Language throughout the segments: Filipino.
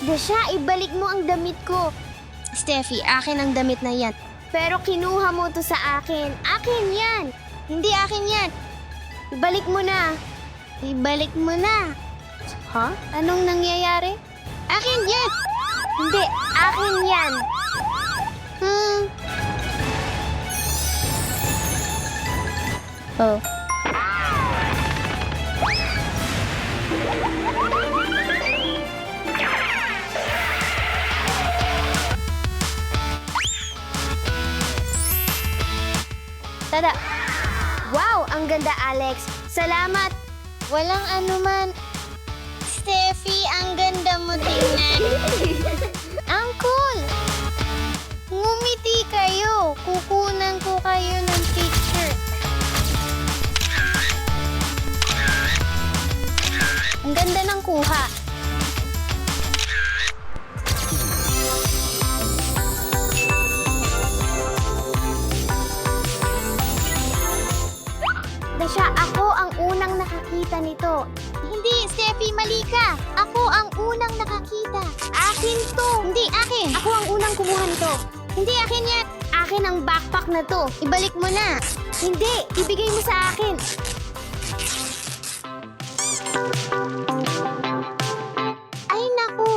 Dasha, ibalik mo ang damit ko. Steffi, akin ang damit na yan. Pero kinuha mo to sa akin. Akin yan. Hindi akin yan. Ibalik mo na. Ibalik mo na. Ha? Anong nangyayari? Akin yan. Hindi, akin yan. Oh. Tada! Wow, ang ganda, Alex. Salamat. Walang anuman. Steffi, ang ganda mo tingnan. Ang cool. Ngumiti kayo. Kukunan ko kayo ng picture. Ang ganda ng kuha. Dasha, ako ang unang nakakita nito. Hindi, Steffi, mali ka. Ako ang unang nakakita. Akin to. Hindi, akin. Ako ang unang kumuha nito. Hindi, akin yan. Akin ang backpack na to. Ibalik mo na. Hindi, ibigay mo sa akin. Ay, naku.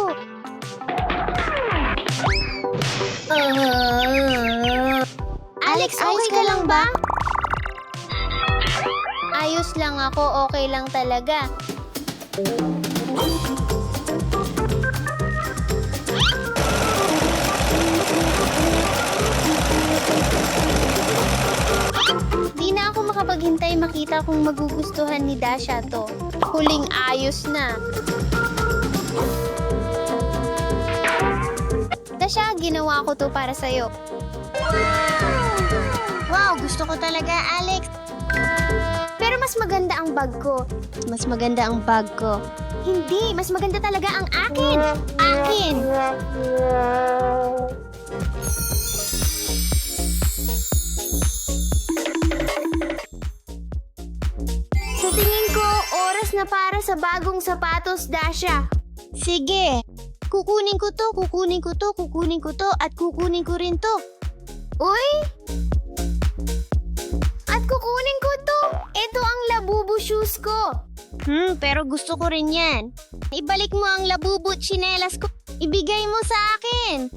Alex, ayos okay ka lang ba? Ayos lang ako, okay lang talaga. Di na ako makapaghintay makita kung magugustuhan ni Dasha to. Huling ayos na. Dasha, ginawa ko to para sa'yo. Wow, gusto ko talaga, Alex. Pero mas maganda ang bag ko. Mas maganda ang bag ko. Hindi, mas maganda talaga ang akin. Akin! Sa tingin ko, oras na para sa bagong sapatos, Dasha. Sige. Kukunin ko to, kukunin ko to, kukunin ko to, at kukunin ko rin to. Uy! At kukunin ko to. Ito ang Labubu shoes ko. Pero gusto ko rin yan. Ibalik mo ang labubo at tsinelas ko. Ibigay mo sa akin.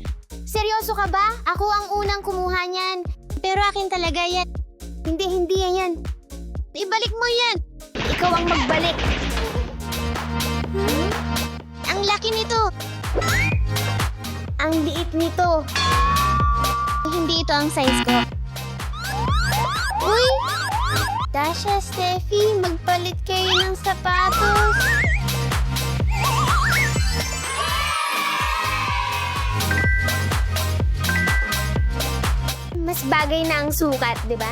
Seryoso ka ba? Ako ang unang kumuha niyan. Pero akin talaga yan. Hindi yan. Ibalik mo yan. Ikaw ang magbalik. Ang laki nito. Ang liit nito. Hindi ito ang size ko. Uy! Dasha, Steffi, magpalit kayo ng sapatos. Mas bagay na ang sukat, di ba?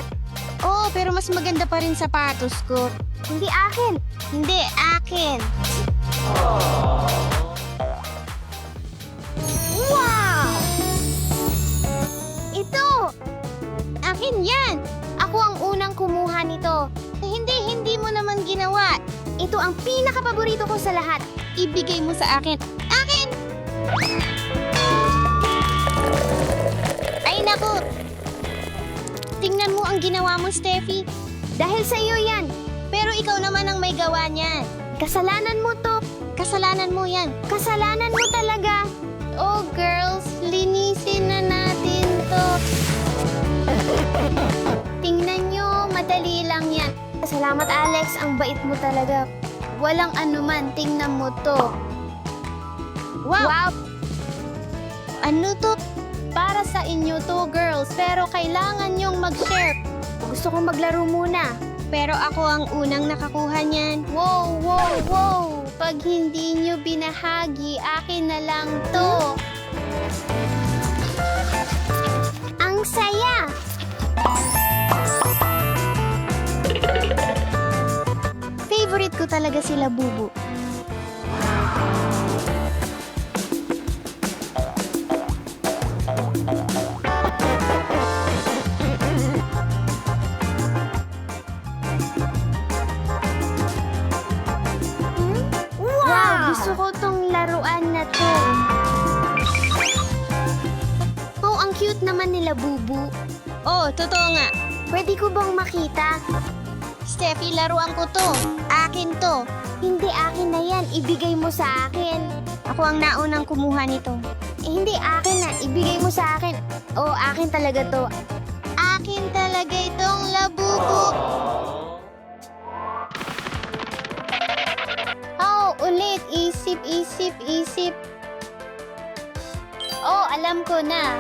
Oo, pero mas maganda pa rin sapatos ko. Hindi akin. Hindi, akin. Wow! Ito! Akin yan. Ako ang unang kumuha nito. Hindi mo naman ginawa. Ito ang pinakapaborito ko sa lahat. Ibigay mo sa akin. Akin! Ay, naku. Tingnan mo ang ginawa mo, Steffi. Dahil sa iyo yan. Pero ikaw naman ang may gawa niyan. Kasalanan mo to. Kasalanan mo yan. Kasalanan mo talaga. Oh, girls, linisin na natin to. Tingnan nyo, madali lang yan. Salamat, Alex. Ang bait mo talaga. Walang anuman, tingnan mo to. Wow! Ano to? Para sa inyo to, girls. Pero kailangan nyong mag-share. Gusto kong maglaro muna. Pero ako ang unang nakakuha niyan. Wow! Pag hindi nyo binahagi, akin na lang to. Ang saya! Favorite ko talaga sila, Bubu. Wow! Gusto ko tong laruan na to. Labubu? Oh, totoo nga. Pwede ko bang makita? Steffi, laruan ko to. Akin to. Hindi akin na yan. Ibigay mo sa akin. Ako ang naunang kumuha nito. Hindi akin na. Ibigay mo sa akin. Oo, akin talaga to. Akin talaga itong labubu. Oh, ulit. Isip, isip, isip. Oh, alam ko na.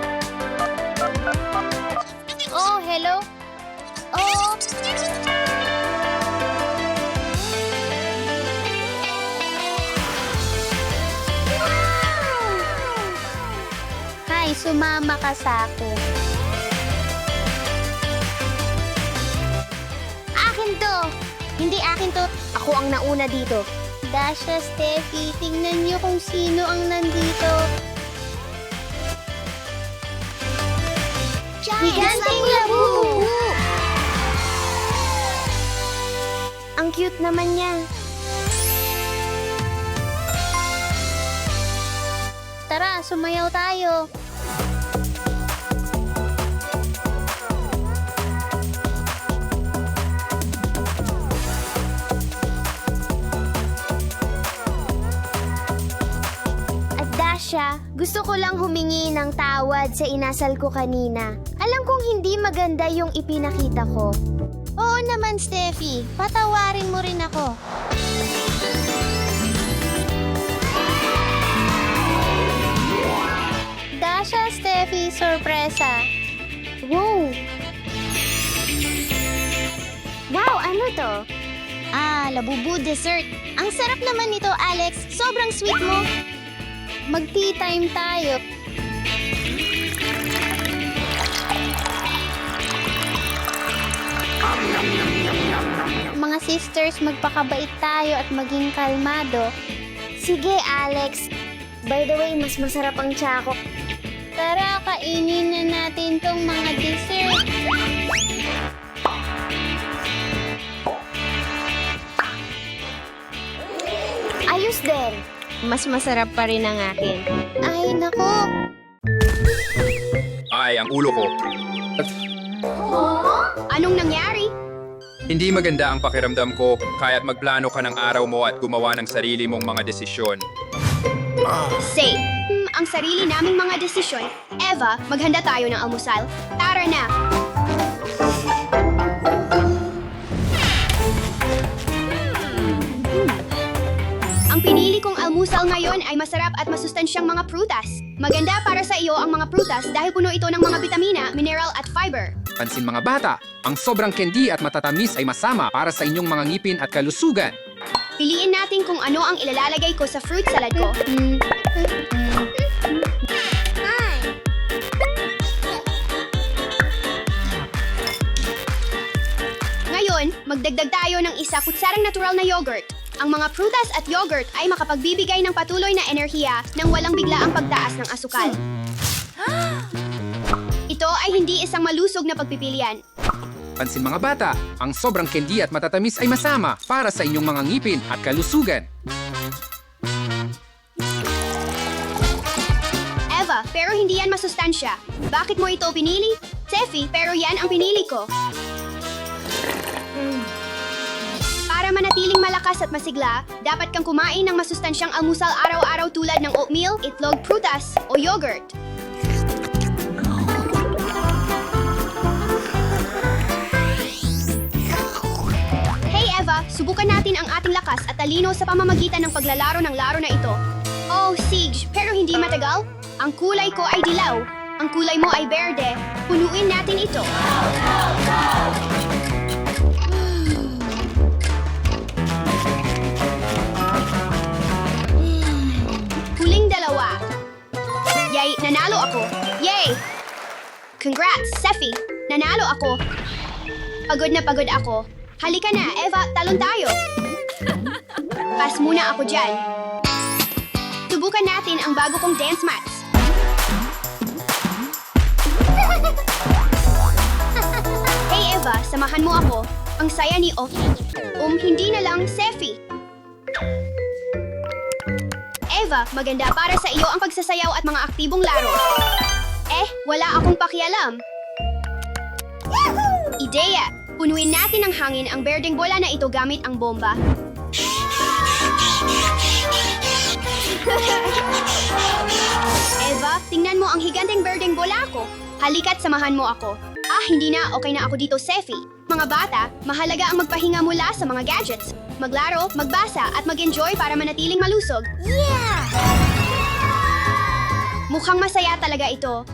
Oh, hello? Oh. Hi, sumama ka sa akin. Akin to. Hindi akin to. Ako ang nauna dito. Dasha, Steffi, tingnan niyo kung sino ang nandito. Higanteng Labubu! Ang cute naman niya. Tara, sumayaw tayo. At Dasha, gusto ko lang humingi ng tawad sa inasal ko kanina. Alam kong hindi maganda yung ipinakita ko. Oo naman, Steffi. Patawarin mo rin ako. Dasha, Steffi, sorpresa. Wow! Wow, ano to? Ah, labubu dessert. Ang sarap naman nito, Alex. Sobrang sweet mo. Mag-tea time tayo. Mga sisters, magpakabait tayo at maging kalmado. Sige, Alex. By the way, mas masarap ang tsako. Tara, kainin na natin tong mga dessert. Ayos din. Mas masarap pa rin ang akin. Ay, nako. Ay, ang ulo ko. Anong nangyari? Hindi maganda ang pakiramdam ko, kaya't magplano ka ng araw mo at gumawa ng sarili mong mga desisyon. Say, ang sarili naming mga desisyon. Eva, maghanda tayo ng almusal. Tara na! Ang pinili kong almusal ngayon ay masarap at masustansyang mga prutas. Maganda para sa iyo ang mga prutas dahil puno ito ng mga vitamina, mineral at fiber. Pansin mga bata, ang sobrang candy at matatamis ay masama para sa inyong mga ngipin at kalusugan. Piliin natin kung ano ang ilalagay ko sa fruit salad ko. Ngayon, magdagdag tayo ng isa kutsarang natural na yogurt. Ang mga prutas at yogurt ay makapagbibigay ng patuloy na enerhiya nang walang biglaang pagtaas ng asukal. Ito ay hindi isang malusog na pagpipilian. Pansin mga bata, ang sobrang candy at matatamis ay masama para sa inyong mga ngipin at kalusugan. Eva, pero hindi yan masustansya. Bakit mo ito pinili? Steffi, pero yan ang pinili ko. Para manatiling malakas at masigla, dapat kang kumain ng masustansyang almusal araw-araw tulad ng oatmeal, itlog, prutas, o yogurt. Hey Eva, subukan natin ang ating lakas at talino sa pamamagitan ng paglalaro ng laro na ito. Oh, Siege, pero hindi matagal? Ang kulay ko ay dilaw. Ang kulay mo ay berde. Punuin natin ito. Huling dalawa. Yay, nanalo ako. Yay! Congrats, Steffi. Nanalo ako. Pagod na pagod ako. Halika na, Eva, talon tayo. Pass muna ako dyan. Subukan natin ang bago kong dance mats. Hey Eva, samahan mo ako. Ang saya ni Oki. Hindi na lang, Steffi. Eva, maganda para sa iyo ang pagsasayaw at mga aktibong laro. wala akong pakialam. Ideya! Punuin natin ng hangin ang berdeng bola na ito gamit ang bomba. Eva, tingnan mo ang higanteng berdeng bola ko. Halika't samahan mo ako. Hindi na. Okay na ako dito, Sefi. Mga bata, mahalaga ang magpahinga mula sa mga gadgets. Maglaro, magbasa, at mag-enjoy para manatiling malusog. Yeah! Mukhang masaya talaga ito.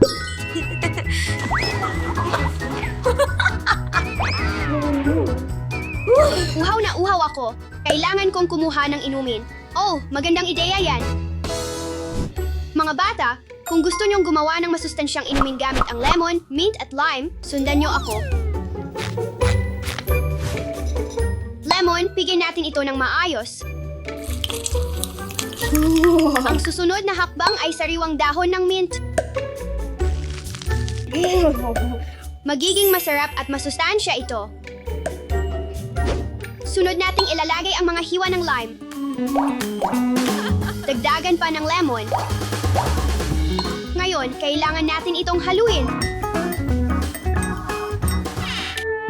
Uhaw na uhaw ako. Kailangan kong kumuha ng inumin. Oh, magandang ideya yan. Mga bata, kung gusto nyong gumawa ng masustansyang inumin gamit ang lemon, mint at lime, sundan nyo ako. Lemon, bigyan natin ito ng maayos. Ang susunod na hakbang ay sariwang dahon ng mint. Magiging masarap at masustansya ito. Sunod nating ilalagay ang mga hiwa ng lime. Dagdagan pa ng lemon. Ngayon, kailangan natin itong haluin.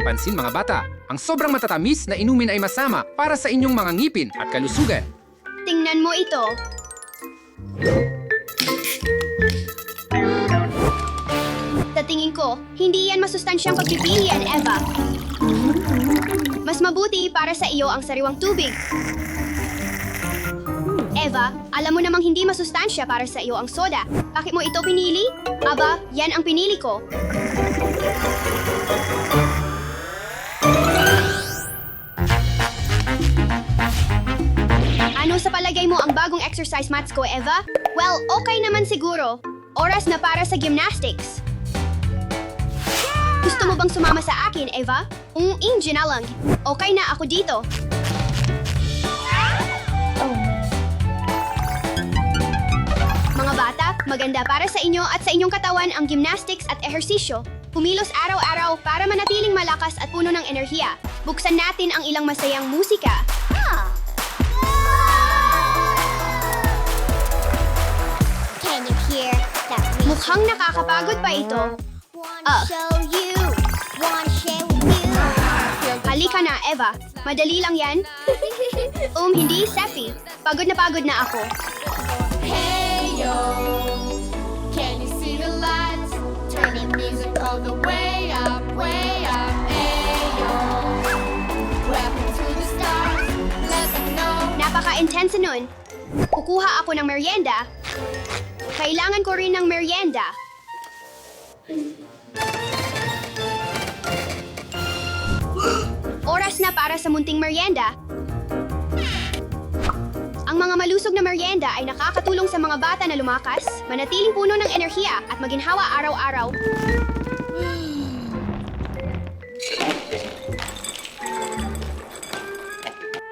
Pansin mga bata, ang sobrang matatamis na inumin ay masama para sa inyong mga ngipin at kalusugan. Tingnan mo ito. Sa tingin ko, hindi yan masustansyang pagpipilian, Eva. Mas mabuti para sa iyo ang sariwang tubig. Eva, alam mo namang hindi masustansya para sa iyo ang soda. Bakit mo ito pinili? Aba, yan ang pinili ko. Ano sa palagay mo ang bagong exercise mats ko, Eva? Well, okay naman siguro. Oras na para sa gymnastics. Gusto mo bang sumama sa akin, Eva? Ingin na lang. Okay na ako dito. Mga bata, maganda para sa inyo at sa inyong katawan ang gymnastics at ehersisyo. Pumilos araw-araw para manatiling malakas at puno ng enerhiya. Buksan natin ang ilang masayang musika. Can you hear that? Mukhang nakakapagod pa ito. Wanna show you. Wanna share with you. Halika na, Eva. Madali lang yan. Hindi, Sefi. Pagod na ako. Hey yo, can you see the lights? Turning music all the way up, way up. Hey yo, rapping to the stars, let them know. Napaka-intense nun. Kukuha ako ng merienda. Kailangan ko rin ng merienda. Oras na para sa munting merienda. Ang mga malusog na merienda ay nakakatulong sa mga bata na lumakas, manatiling puno ng enerhiya at maginhawa araw-araw.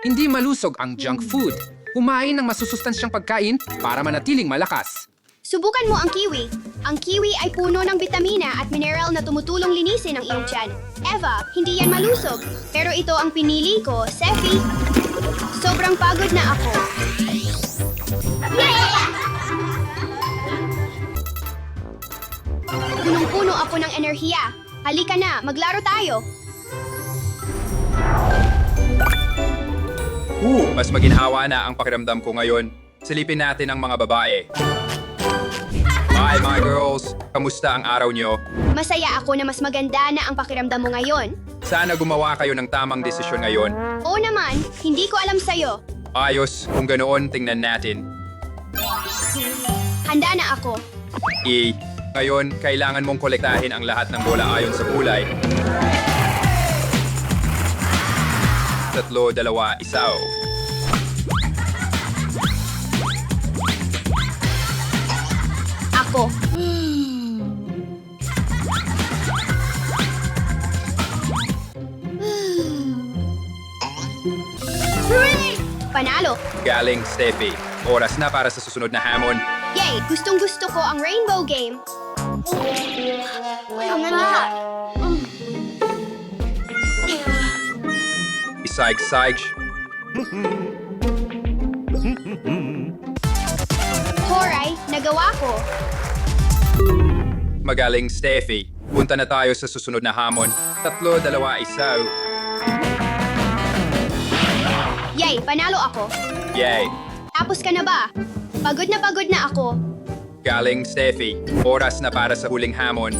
Hindi malusog ang junk food. Kumain ng masusustansyang pagkain para manatiling malakas. Subukan mo ang kiwi. Ang kiwi ay puno ng bitamina at mineral na tumutulong linisin ang iyong tiyan. Eva, hindi yan malusog. Pero ito ang pinili ko, Sefi. Sobrang pagod na ako. Punong-puno ako ng enerhiya. Halika na, maglaro tayo. Mas maginhawa na ang pakiramdam ko ngayon. Silipin natin ang mga babae. Hi mga girls! Kamusta ang araw nyo? Masaya ako na mas maganda na ang pakiramdam mo ngayon. Sana gumawa kayo ng tamang desisyon ngayon. Oo naman, hindi ko alam sa'yo. Ayos, kung ganoon, tingnan natin. Handa na ako. Ngayon, kailangan mong kolektahin ang lahat ng bola ayon sa kulay. 3, 2, 1. Ako. Panalo! Galing, Steffi. Oras na para sa susunod na hamon. Yay! Gustong-gusto ko ang Rainbow Game. Isaig-saig. Horay, nagawa ko. Magaling, Steffi. Punta na tayo sa susunod na hamon. 3, 2, 1. Yay, panalo ako. Yay! Tapos ka na ba? Pagod na ako. Galing, Steffi. Oras na para sa huling hamon.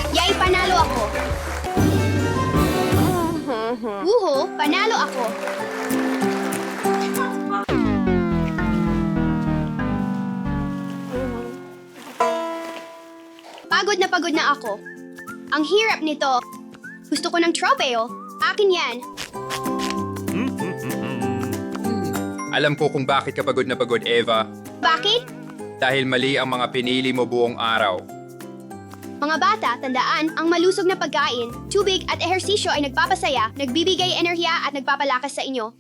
Yay, panalo ako. Wuho, panalo ako. Pagod na ako. Ang hirap nito. Gusto ko ng tropeo. Akin yan. Alam ko kung bakit ka pagod na pagod, Eva. Bakit? Dahil mali ang mga pinili mo buong araw. Mga bata, tandaan, ang malusog na pagkain, tubig at ehersisyo ay nagpapasaya, nagbibigay enerhiya at nagpapalakas sa inyo.